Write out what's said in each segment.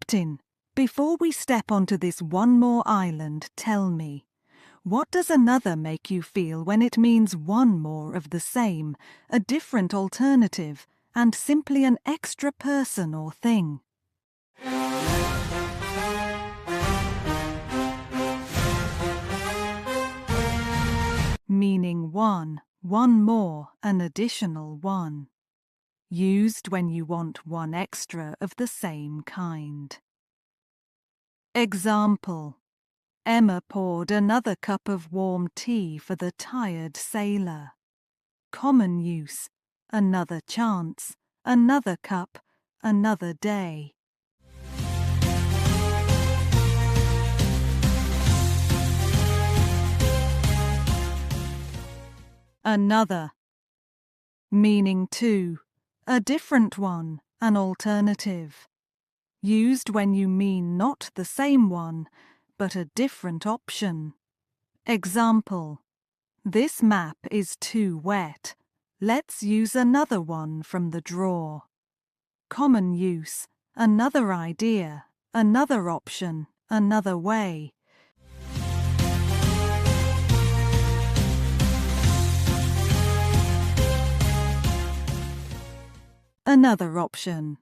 Captain, before we step onto this one more island, tell me, what does another make you feel when it means one more of the same, a different alternative, and simply an extra person or thing? Meaning one more, an additional one. Used when you want one extra of the same kind. Example: Emma poured another cup of warm tea for the tired sailor. Common use: another chance, another cup, another day. Another. Meaning two, a different one, an alternative. Used when you mean not the same one, but a different option. Example: this map is too wet. Let's use another one from the drawer. Common use: another idea, another option, another way. Another option.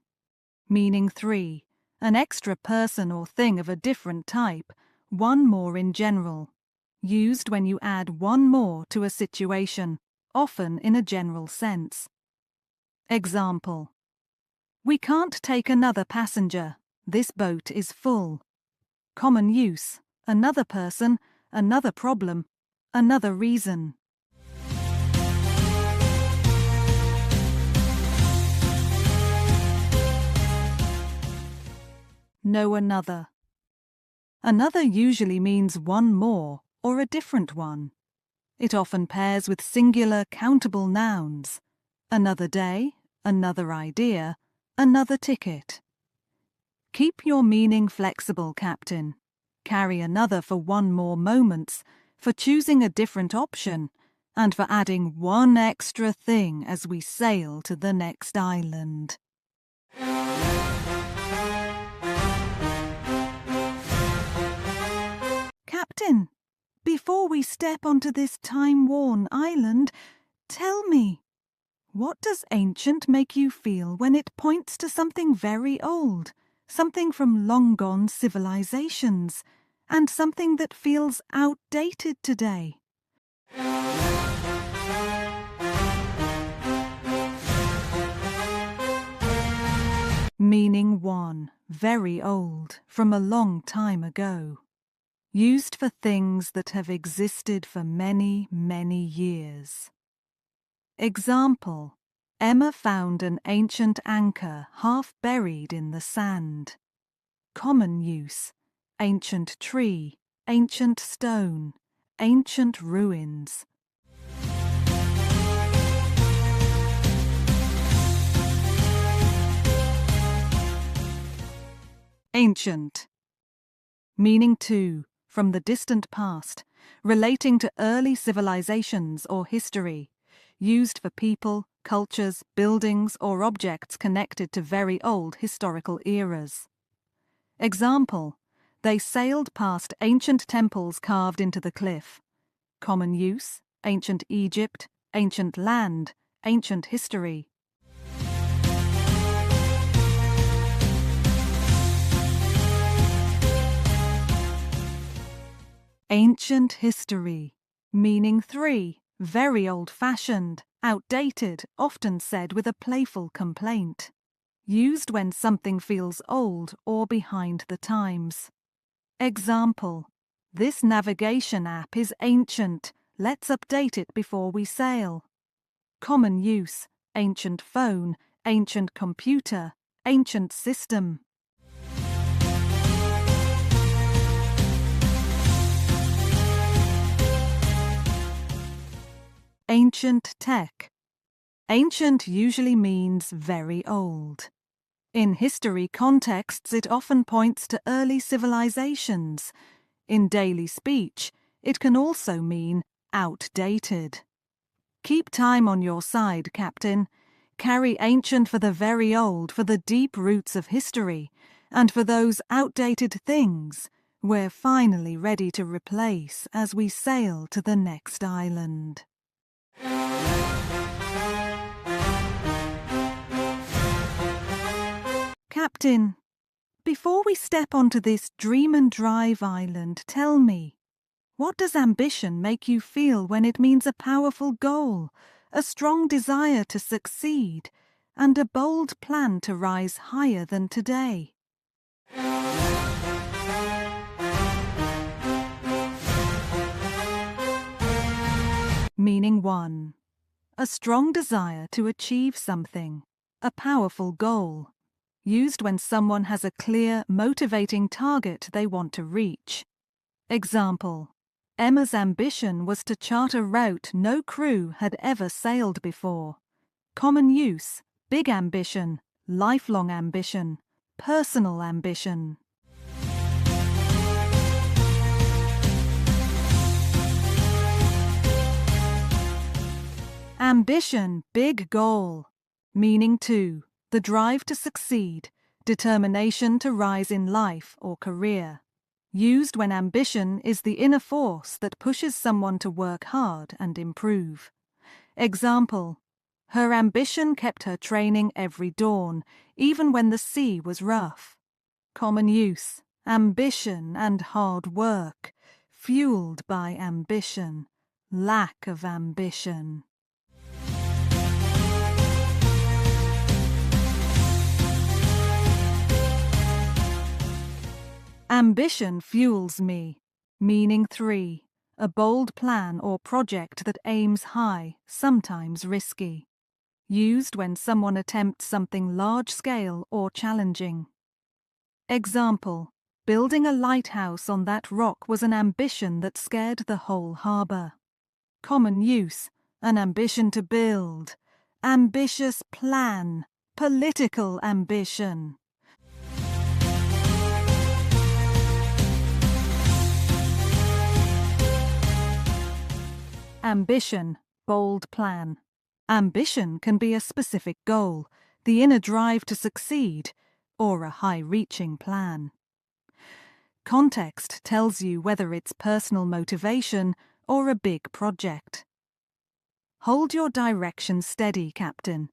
Meaning three, an extra person or thing of a different type, one more in general. Used when you add one more to a situation, often in a general sense. Example: we can't take another passenger. This boat is full. Common use: another person, another problem, another reason. Know another. Another usually means one more or a different one. It often pairs with singular countable nouns. Another day, another idea, another ticket. Keep your meaning flexible, Captain. Carry another for one more moments, for choosing a different option, and for adding one extra thing as we sail to the next island. Captain, before we step onto this time-worn island, tell me, what does ancient make you feel when it points to something very old, something from long-gone civilizations, and something that feels outdated today? Meaning one, very old, from a long time ago. Used for things that have existed for many, many years. Example: Emma found an ancient anchor half buried in the sand. Common use: ancient tree, ancient stone, ancient ruins. Ancient. Meaning two, from the distant past, relating to early civilizations or history, used for people, cultures, buildings, or objects connected to very old historical eras. Example: they sailed past ancient temples carved into the cliff. Common use: ancient Egypt, ancient land, ancient history. Ancient history. Meaning three, very old-fashioned, outdated, often said with a playful complaint. Used when something feels old or behind the times. Example: this navigation app is ancient. Let's update it before we sail. Common use: ancient phone, ancient computer, ancient system. Ancient tech. Ancient usually means very old. In history contexts, it often points to early civilizations. In daily speech, it can also mean outdated. Keep time on your side, Captain. Carry ancient for the very old, for the deep roots of history, and for those outdated things we're finally ready to replace as we sail to the next island. Captain, before we step onto this dream and drive island, tell me, what does ambition make you feel when it means a powerful goal, a strong desire to succeed, and a bold plan to rise higher than today? Meaning 1. A strong desire to achieve something, a powerful goal. Used when someone has a clear, motivating target they want to reach. Example: Emma's ambition was to chart a route no crew had ever sailed before. Common use: big ambition, lifelong ambition, personal ambition. Ambition, big goal. Meaning 2. The drive to succeed, determination to rise in life or career. Used when ambition is the inner force that pushes someone to work hard and improve. Example: Her ambition kept her training every dawn, even when the sea was rough. Common use: ambition and hard work, fueled by ambition, lack of ambition. Ambition fuels me. Meaning 3. A bold plan or project that aims high, sometimes risky. Used when someone attempts something large-scale or challenging. Example: Building a lighthouse on that rock was an ambition that scared the whole harbour. Common use: an ambition to build, ambitious plan, political ambition. Ambition, bold plan. Ambition can be a specific goal, the inner drive to succeed, or a high-reaching plan. Context tells you whether it's personal motivation or a big project. Hold your direction steady, Captain.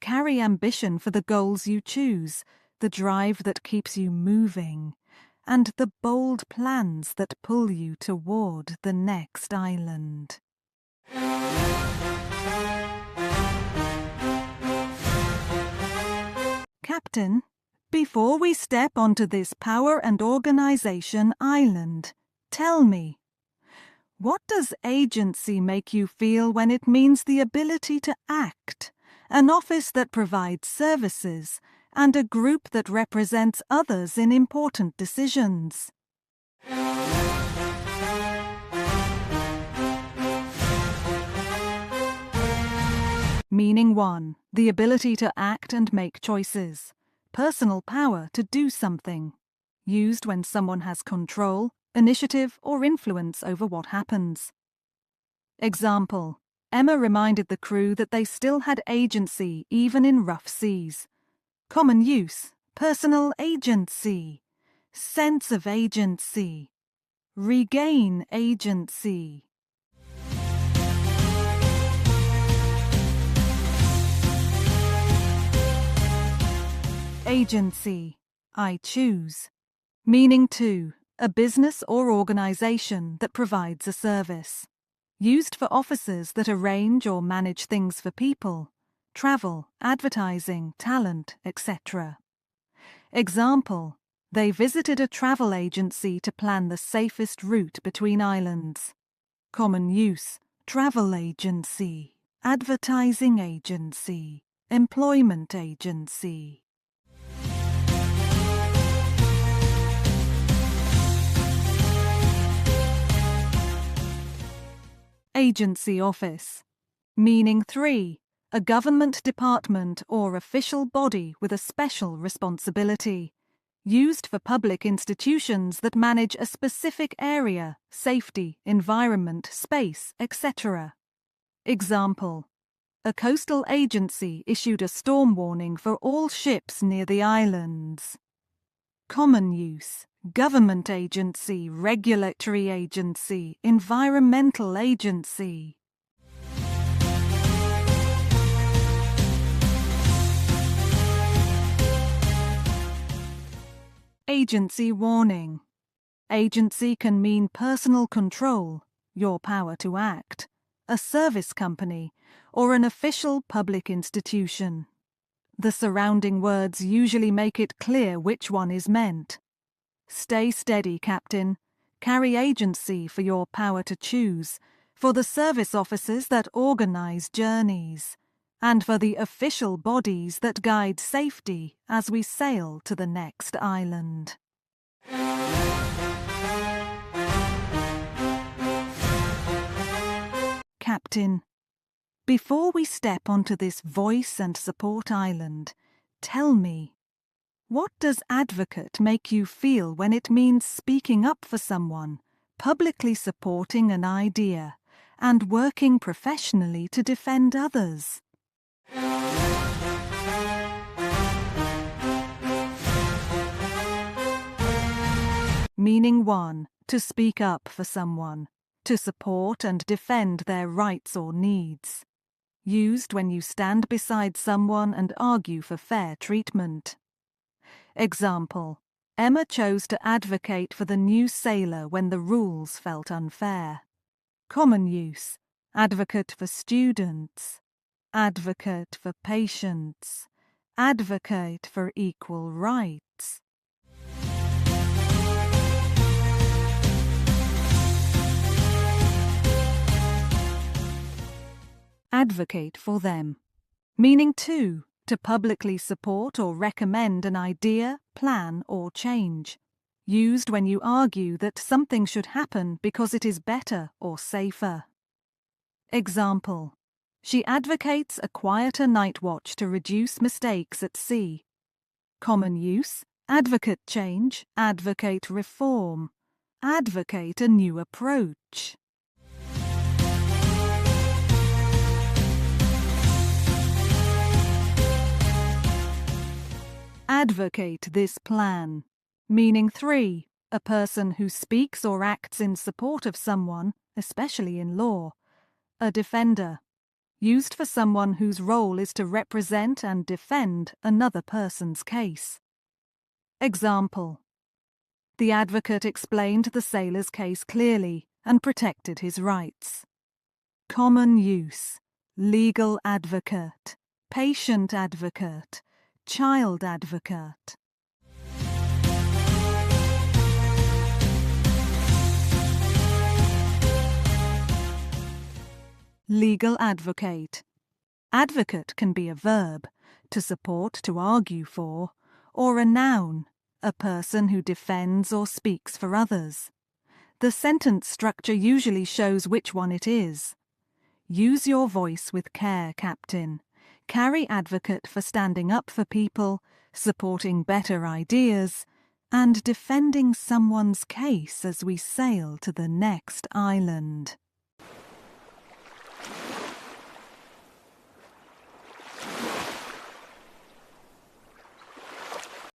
Carry ambition for the goals you choose, the drive that keeps you moving, and the bold plans that pull you toward the next island. Captain, before we step onto this power and organization island, tell me, what does agency make you feel when it means the ability to act, an office that provides services, and a group that represents others in important decisions? Meaning 1. The ability to act and make choices. Personal power to do something. Used when someone has control, initiative, or influence over what happens. Example: Emma reminded the crew that they still had agency even in rough seas. Common use: personal agency, sense of agency, regain agency. Agency, I choose. Meaning 2. A business or organization that provides a service. Used for officers that arrange or manage things for people, travel, advertising, talent, etc. Example: They visited a travel agency to plan the safest route between islands. Common use: travel agency, advertising agency, employment agency. Agency office. Meaning 3. A government department or official body with a special responsibility. Used for public institutions that manage a specific area, safety, environment, space, etc. Example: A coastal agency issued a storm warning for all ships near the islands. Common use, government agency, regulatory agency, environmental agency. Agency warning. Agency can mean personal control, your power to act, a service company, or an official public institution. The surrounding words usually make it clear which one is meant. Stay steady, Captain. Carry agency for your power to choose, for the service officers that organize journeys, and for the official bodies that guide safety as we sail to the next island. Captain, before we step onto this voice and support island, tell me, what does advocate make you feel when it means speaking up for someone, publicly supporting an idea, and working professionally to defend others? Meaning 1. To speak up for someone, to support and defend their rights or needs. Used when you stand beside someone and argue for fair treatment. Example: Emma chose to advocate for the new sailor when the rules felt unfair. Common use: advocate for students, advocate for patients, advocate for equal rights. Advocate for them. Meaning 2. To publicly support or recommend an idea, plan, or change. Used when you argue that something should happen because it is better or safer. Example: She advocates a quieter night watch to reduce mistakes at sea. Common use: advocate change, advocate reform, advocate a new approach. Advocate this plan. Meaning 3. A person who speaks or acts in support of someone, especially in law. A defender. Used for someone whose role is to represent and defend another person's case. Example: The advocate explained the sailor's case clearly and protected his rights. Common use: legal advocate, patient advocate, child advocate. Legal advocate. Advocate can be a verb, to support, to argue for, or a noun, a person who defends or speaks for others. The sentence structure usually shows which one it is. Use your voice with care, Captain. Carry advocate for standing up for people, supporting better ideas, and defending someone's case as we sail to the next island.